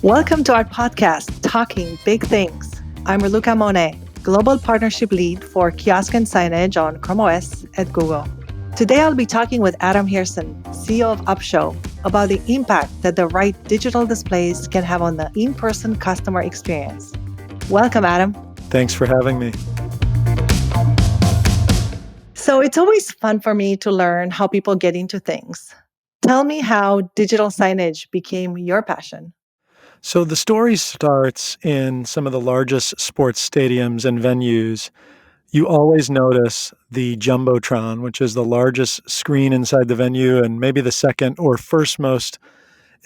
Welcome to our podcast, Talking Big Things. I'm Raluca Monet, Global Partnership Lead for Kiosk and Signage on Chrome OS at Google. Today, I'll be talking with Adam Hirson, CEO of Upshow, about the impact that the right digital displays can have on the in-person customer experience. Welcome, Adam. Thanks for having me. So it's always fun for me to learn how people get into things. Tell me how digital signage became your passion. So the story starts in some of the largest sports stadiums and venues. You always notice the Jumbotron, which is the largest screen inside the venue and maybe the second or first most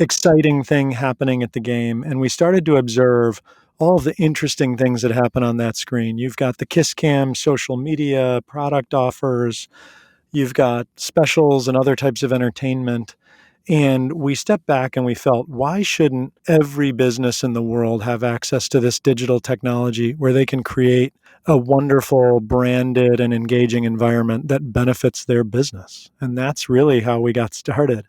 exciting thing happening at the game. And we started to observe all of the interesting things that happen on that screen. You've got the kiss cam, social media, product offers, you've got specials and other types of entertainment. And we stepped back and we felt, why shouldn't every business in the world have access to this digital technology where they can create a wonderful, branded, and engaging environment that benefits their business? And that's really how we got started.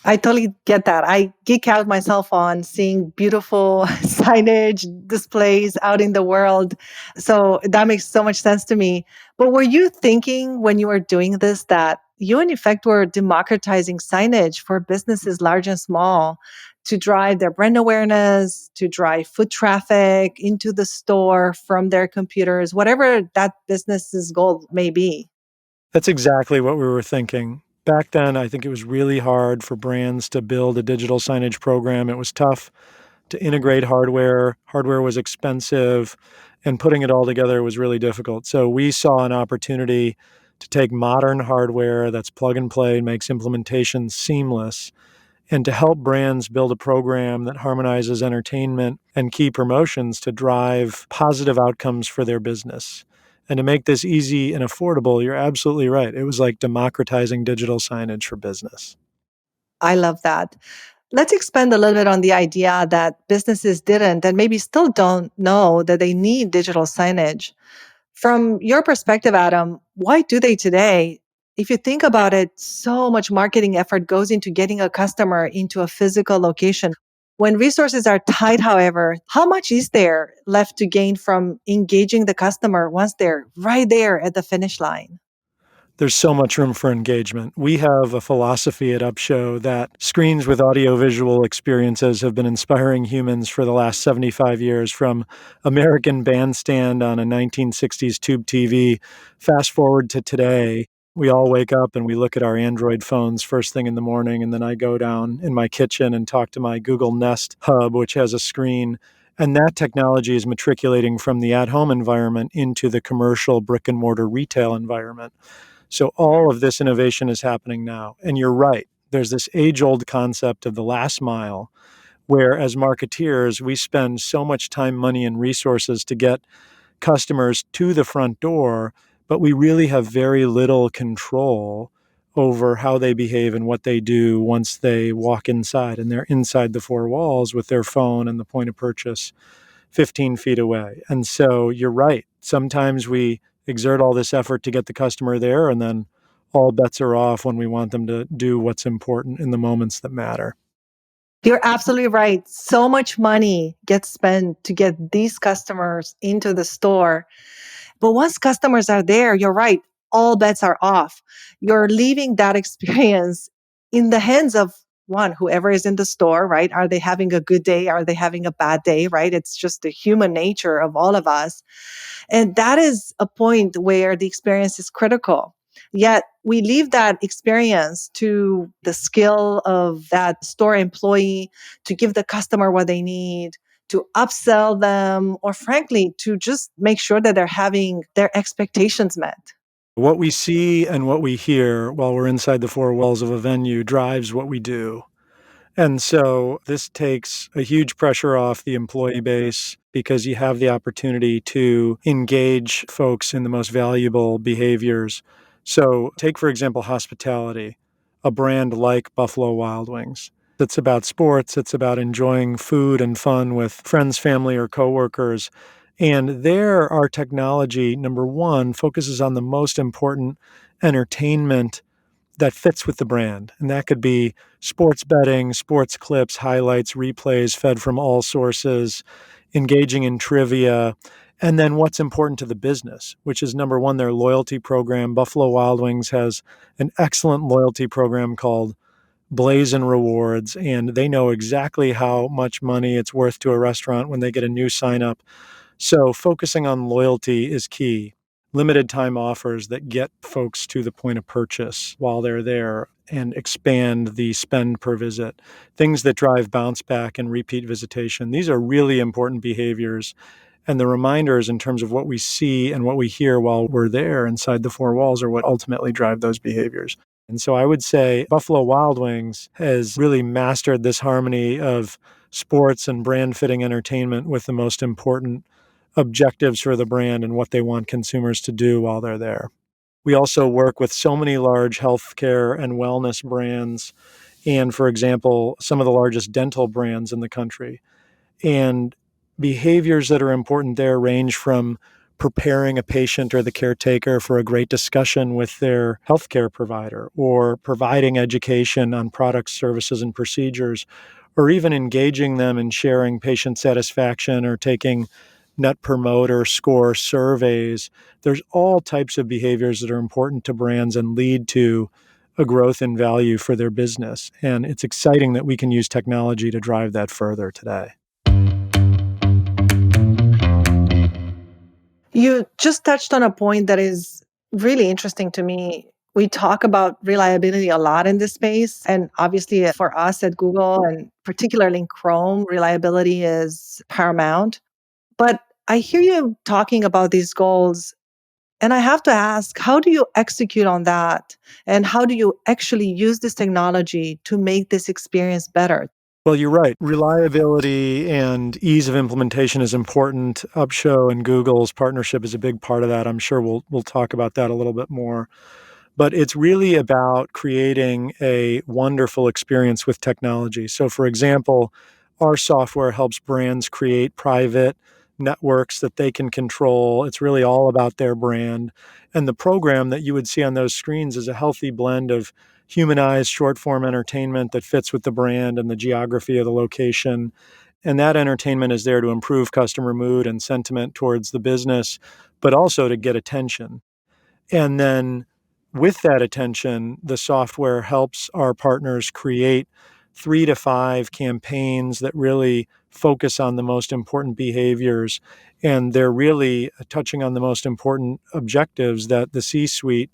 I totally get that. I geek out myself on seeing beautiful signage displays out in the world. So that makes so much sense to me. But were you thinking when you were doing this that you, in effect, were democratizing signage for businesses large and small to drive their brand awareness, to drive foot traffic into the store from their computers, whatever that business's goal may be? That's exactly what we were thinking. Back then, I think it was really hard for brands to build a digital signage program. It was tough to integrate hardware. Hardware was expensive, and putting it all together was really difficult. So we saw an opportunity to take modern hardware that's plug and play, makes implementation seamless, and to help brands build a program that harmonizes entertainment and key promotions to drive positive outcomes for their business. And to make this easy and affordable, you're absolutely right. It was like democratizing digital signage for business. I love that. Let's expand a little bit on the idea that businesses didn't and maybe still don't know that they need digital signage. From your perspective, Adam, why do they today? If you think about it, so much marketing effort goes into getting a customer into a physical location. When resources are tight, however, how much is there left to gain from engaging the customer once they're right there at the finish line? There's so much room for engagement. We have a philosophy at Upshow that screens with audiovisual experiences have been inspiring humans for the last 75 years, from American Bandstand on a 1960s tube TV. Fast forward to today, we all wake up and we look at our Android phones first thing in the morning, and then I go down in my kitchen and talk to my Google Nest Hub, which has a screen. And that technology is matriculating from the at-home environment into the commercial brick-and-mortar retail environment. So all of this innovation is happening now. And you're right. There's this age-old concept of the last mile, where as marketeers, we spend so much time, money, and resources to get customers to the front door, but we really have very little control over how they behave and what they do once they walk inside. And they're inside the four walls with their phone and the point of purchase 15 feet away. And so you're right. Sometimes we exert all this effort to get the customer there, and then all bets are off when we want them to do what's important in the moments that matter. You're absolutely right. So much money gets spent to get these customers into the store. But once customers are there, you're right, all bets are off. You're leaving that experience in the hands of one, whoever is in the store, right? Are they having a good day? Are they having a bad day, right? It's just the human nature of all of us. And that is a point where the experience is critical. Yet we leave that experience to the skill of that store employee to give the customer what they need, to upsell them, or frankly, to just make sure that they're having their expectations met. What we see and what we hear while we're inside the four walls of a venue drives what we do. And so this takes a huge pressure off the employee base because you have the opportunity to engage folks in the most valuable behaviors. So take, for example, hospitality, a brand like Buffalo Wild Wings. It's about sports. It's about enjoying food and fun with friends, family, or coworkers. And there, our technology, number one, focuses on the most important entertainment that fits with the brand. And that could be sports betting, sports clips, highlights, replays fed from all sources, engaging in trivia, and then what's important to the business, which is number one, their loyalty program. Buffalo Wild Wings has an excellent loyalty program called Blazin' Rewards, and they know exactly how much money it's worth to a restaurant when they get a new sign up. So focusing on loyalty is key. Limited time offers that get folks to the point of purchase while they're there and expand the spend per visit. Things that drive bounce back and repeat visitation. These are really important behaviors. And the reminders in terms of what we see and what we hear while we're there inside the four walls are what ultimately drive those behaviors. And so I would say Buffalo Wild Wings has really mastered this harmony of sports and brand fitting entertainment with the most important objectives for the brand and what they want consumers to do while they're there. We also work with so many large healthcare and wellness brands, and for example, some of the largest dental brands in the country. And behaviors that are important there range from preparing a patient or the caretaker for a great discussion with their healthcare provider, or providing education on products, services, and procedures, or even engaging them in sharing patient satisfaction or taking net promoter score surveys. There's all types of behaviors that are important to brands and lead to a growth in value for their business. And it's exciting that we can use technology to drive that further today. You just touched on a point that is really interesting to me. We talk about reliability a lot in this space. And obviously, for us at Google and particularly in Chrome, reliability is paramount. But I hear you talking about these goals. And I have to ask, how do you execute on that? And how do you actually use this technology to make this experience better? Well, you're right. Reliability and ease of implementation is important. Upshow and Google's partnership is a big part of that. I'm sure we'll talk about that a little bit more. But it's really about creating a wonderful experience with technology. So, for example, our software helps brands create private networks that they can control. It's really all about their brand. And the program that you would see on those screens is a healthy blend of humanized short form entertainment that fits with the brand and the geography of the location. And that entertainment is there to improve customer mood and sentiment towards the business, but also to get attention. And then with that attention, the software helps our partners create 3 to 5 campaigns that really focus on the most important behaviors. And they're really touching on the most important objectives that the C suite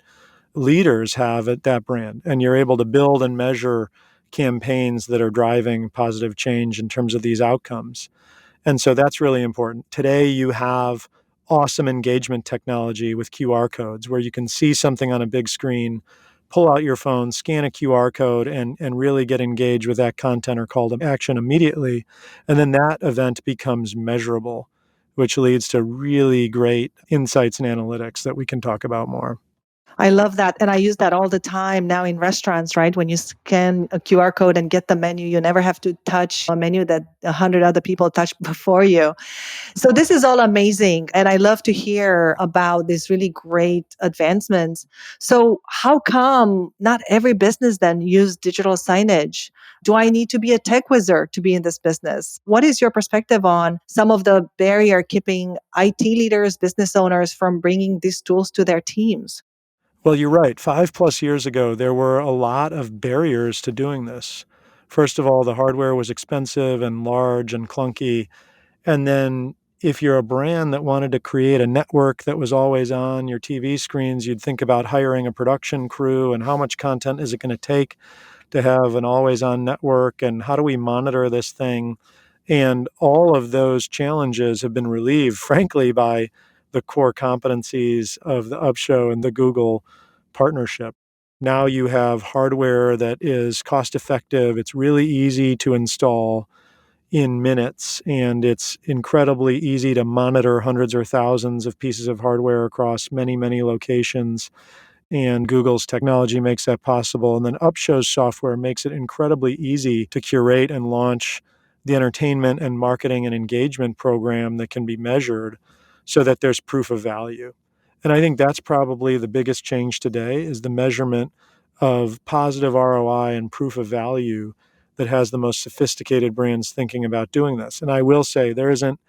leaders have at that brand. And you're able to build and measure campaigns that are driving positive change in terms of these outcomes. And so that's really important. Today, you have awesome engagement technology with QR codes where you can see something on a big screen, pull out your phone, scan a QR code, and really get engaged with that content or call to action immediately. And then that event becomes measurable, which leads to really great insights and analytics that we can talk about more. I love that. And I use that all the time now in restaurants, right? When you scan a QR code and get the menu, you never have to touch a menu that 100 other people touched before you. So this is all amazing. And I love to hear about these really great advancements. So how come not every business then use digital signage? Do I need to be a tech wizard to be in this business? What is your perspective on some of the barrier keeping IT leaders, business owners from bringing these tools to their teams? Well, you're right. 5+ years ago, there were a lot of barriers to doing this. First of all, the hardware was expensive and large and clunky. And then if you're a brand that wanted to create a network that was always on your TV screens, you'd think about hiring a production crew and how much content is it going to take to have an always on network and how do we monitor this thing? And all of those challenges have been relieved, frankly, by the core competencies of the Upshow and the Google partnership. Now you have hardware that is cost effective, it's really easy to install in minutes, and it's incredibly easy to monitor hundreds or thousands of pieces of hardware across many, many locations. And Google's technology makes that possible. And then Upshow's software makes it incredibly easy to curate and launch the entertainment and marketing and engagement program that can be measured so that there's proof of value. And I think that's probably the biggest change today is the measurement of positive ROI and proof of value that has the most sophisticated brands thinking about doing this. And I will say there isn't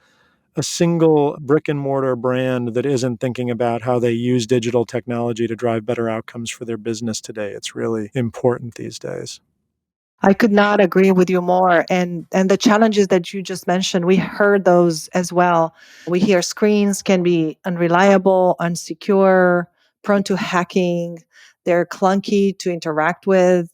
a single brick and mortar brand that isn't thinking about how they use digital technology to drive better outcomes for their business today. It's really important these days. I could not agree with you more. And the challenges that you just mentioned, we heard those as well. We hear screens can be unreliable, unsecure, prone to hacking. They're clunky to interact with,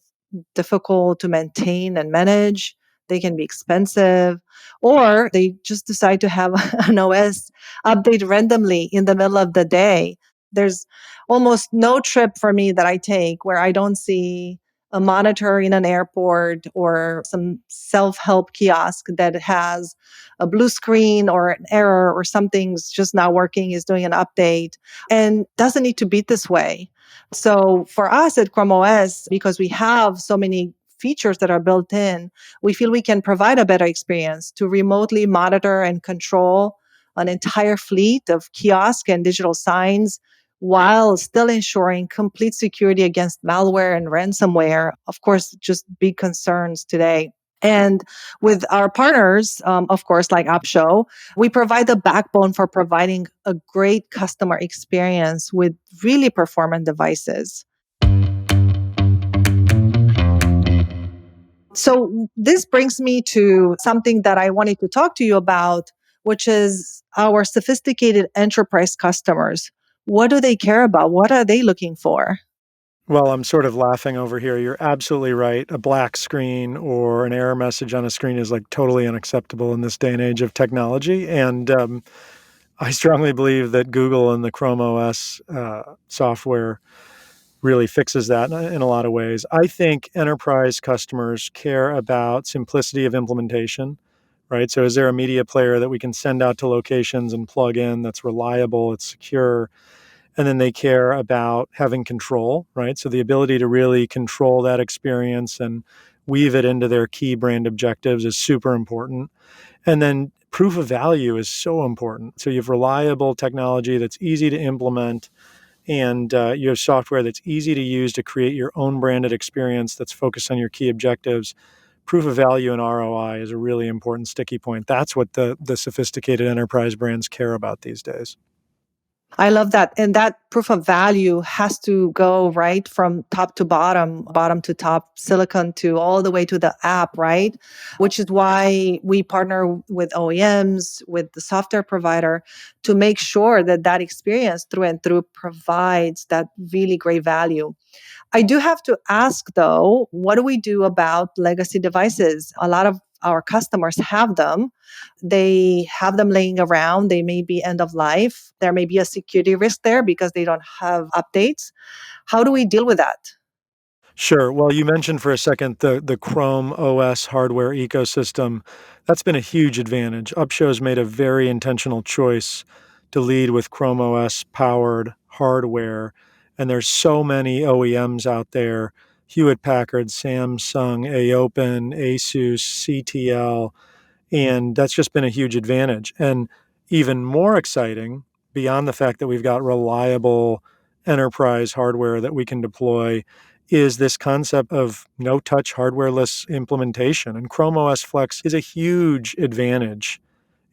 difficult to maintain and manage. They can be expensive, or they just decide to have an OS update randomly in the middle of the day. There's almost no trip for me that I take where I don't see a monitor in an airport or some self-help kiosk that has a blue screen or an error or something's just not working, is doing an update, and doesn't need to be this way. So for us at Chrome OS, because we have so many features that are built in, we feel we can provide a better experience to remotely monitor and control an entire fleet of kiosk and digital signs while still ensuring complete security against malware and ransomware. Of course, just big concerns today. And with our partners, of course, like Upshow, we provide the backbone for providing a great customer experience with really performant devices. So, this brings me to something that I wanted to talk to you about, which is our sophisticated enterprise customers. What do they care about? What are they looking for? Well, I'm sort of laughing over here. You're absolutely right. A black screen or an error message on a screen is like totally unacceptable in this day and age of technology. And I strongly believe that Google and the Chrome OS software really fixes that in a lot of ways. I think enterprise customers care about simplicity of implementation, right? So, is there a media player that we can send out to locations and plug in that's reliable, it's secure? And then they care about having control, right? So the ability to really control that experience and weave it into their key brand objectives is super important. And then proof of value is so important. So you have reliable technology that's easy to implement, and you have software that's easy to use to create your own branded experience that's focused on your key objectives. Proof of value and ROI is a really important sticky point. That's what the sophisticated enterprise brands care about these days. I love that. And that proof of value has to go right from top to bottom, bottom to top, silicon to all the way to the app, right? Which is why we partner with OEMs, with the software provider to make sure that that experience through and through provides that really great value. I do have to ask though, what do we do about legacy devices? A lot of our customers have them. They have them laying around. They may be end of life. There may be a security risk there because they don't have updates. How do we deal with that? Sure. Well, you mentioned for a second the Chrome OS hardware ecosystem. That's been a huge advantage. Upshow's made a very intentional choice to lead with Chrome OS powered hardware. And there's so many OEMs out there, Hewlett Packard, Samsung, AOPEN, Asus, CTL, and that's just been a huge advantage. And even more exciting, beyond the fact that we've got reliable enterprise hardware that we can deploy, is this concept of no touch hardwareless implementation. And Chrome OS Flex is a huge advantage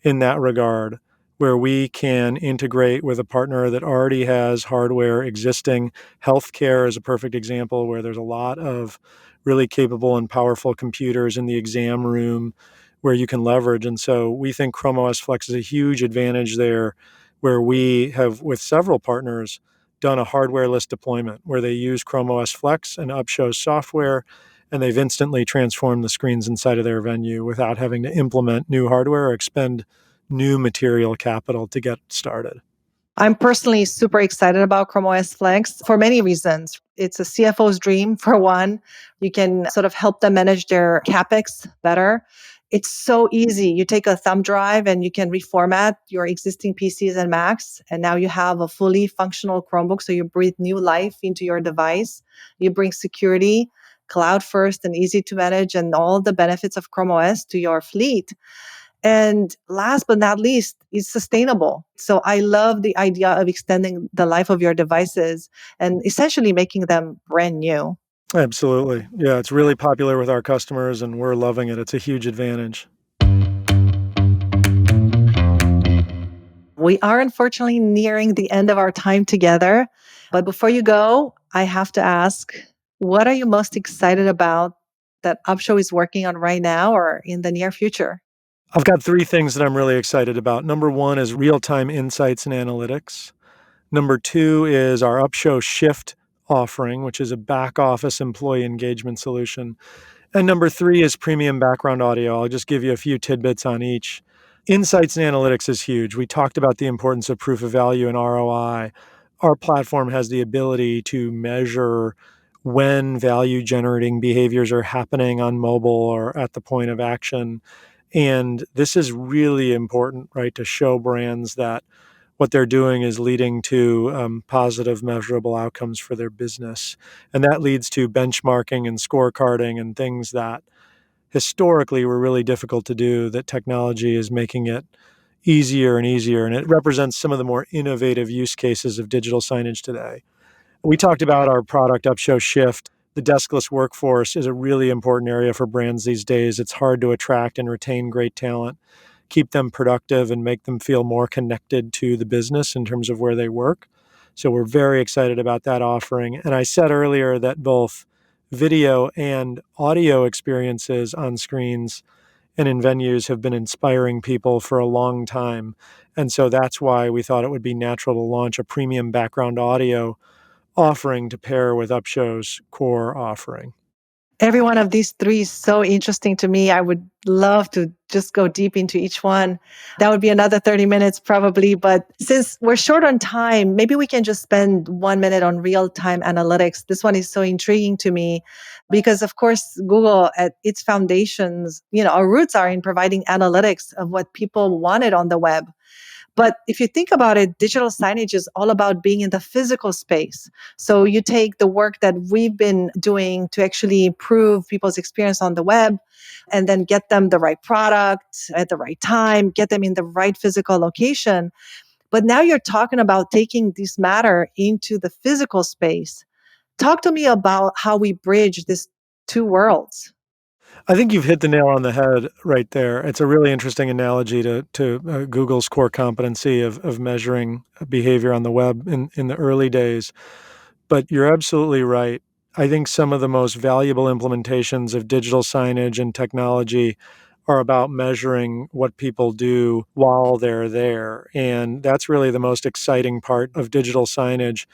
in that regard, where we can integrate with a partner that already has hardware existing. Healthcare is a perfect example where there's a lot of really capable and powerful computers in the exam room where you can leverage. And so we think Chrome OS Flex is a huge advantage there, where we have, with several partners, done a hardwareless deployment where they use Chrome OS Flex and Upshow software, and they've instantly transformed the screens inside of their venue without having to implement new hardware or expend new material capital to get started. I'm personally super excited about Chrome OS Flex for many reasons. It's a CFO's dream, for one. You can sort of help them manage their CapEx better. It's so easy. You take a thumb drive and you can reformat your existing PCs and Macs. And now you have a fully functional Chromebook. So you breathe new life into your device. You bring security, cloud first, and easy to manage, and all the benefits of Chrome OS to your fleet. And last but not least, it's sustainable. So I love the idea of extending the life of your devices and essentially making them brand new. Absolutely. Yeah, it's really popular with our customers, and we're loving it. It's a huge advantage. We are unfortunately nearing the end of our time together. But before you go, I have to ask, what are you most excited about that Upshow is working on right now or in the near future? I've got 3 things that I'm really excited about. Number 1 is real-time insights and analytics. Number 2 is our Upshow Shift offering, which is a back office employee engagement solution. And number 3 is premium background audio. I'll just give you a few tidbits on each. Insights and analytics is huge. We talked about the importance of proof of value and ROI. Our platform has the ability to measure when value generating behaviors are happening on mobile or at the point of action. And this is really important, right, to show brands that what they're doing is leading to positive, measurable outcomes for their business. And that leads to benchmarking and scorecarding and things that historically were really difficult to do, that technology is making it easier and easier. And it represents some of the more innovative use cases of digital signage today. We talked about our product Upshow Shift. The deskless workforce is a really important area for brands these days. It's hard to attract and retain great talent, keep them productive, and make them feel more connected to the business in terms of where they work. So we're very excited about that offering. And I said earlier that both video and audio experiences on screens and in venues have been inspiring people for a long time. And so that's why we thought it would be natural to launch a premium background audio offering to pair with Upshow's core offering. Every one of these three is so interesting to me. I would love to just go deep into each one. That would be another 30 minutes probably. But since we're short on time, maybe we can just spend 1 minute on real time analytics. This one is so intriguing to me because, of course, Google at its foundations, our roots are in providing analytics of what people wanted on the web. But if you think about it, digital signage is all about being in the physical space. So you take the work that we've been doing to actually improve people's experience on the web and then get them the right product at the right time, get them in the right physical location. But now you're talking about taking this matter into the physical space. Talk to me about how we bridge these two worlds. I think you've hit the nail on the head right there. It's a really interesting analogy to Google's core competency of measuring behavior on the web in the early days. But you're absolutely right. I think some of the most valuable implementations of digital signage and technology are about measuring what people do while they're there. And that's really the most exciting part of digital signage.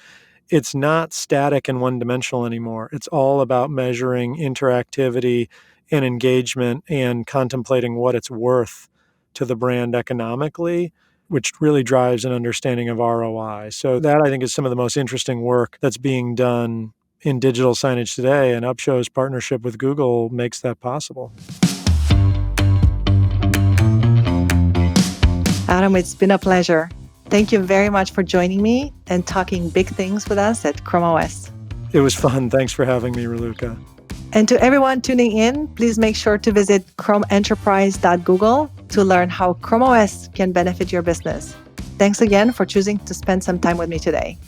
It's not static and one dimensional anymore. It's all about measuring interactivity and engagement and contemplating what it's worth to the brand economically, which really drives an understanding of ROI. So that I think is some of the most interesting work that's being done in digital signage today, and Upshow's partnership with Google makes that possible. Adam, it's been a pleasure. Thank you very much for joining me and talking big things with us at Chrome OS. It was fun. Thanks for having me, Raluca. And to everyone tuning in, please make sure to visit chromeenterprise.google to learn how Chrome OS can benefit your business. Thanks again for choosing to spend some time with me today.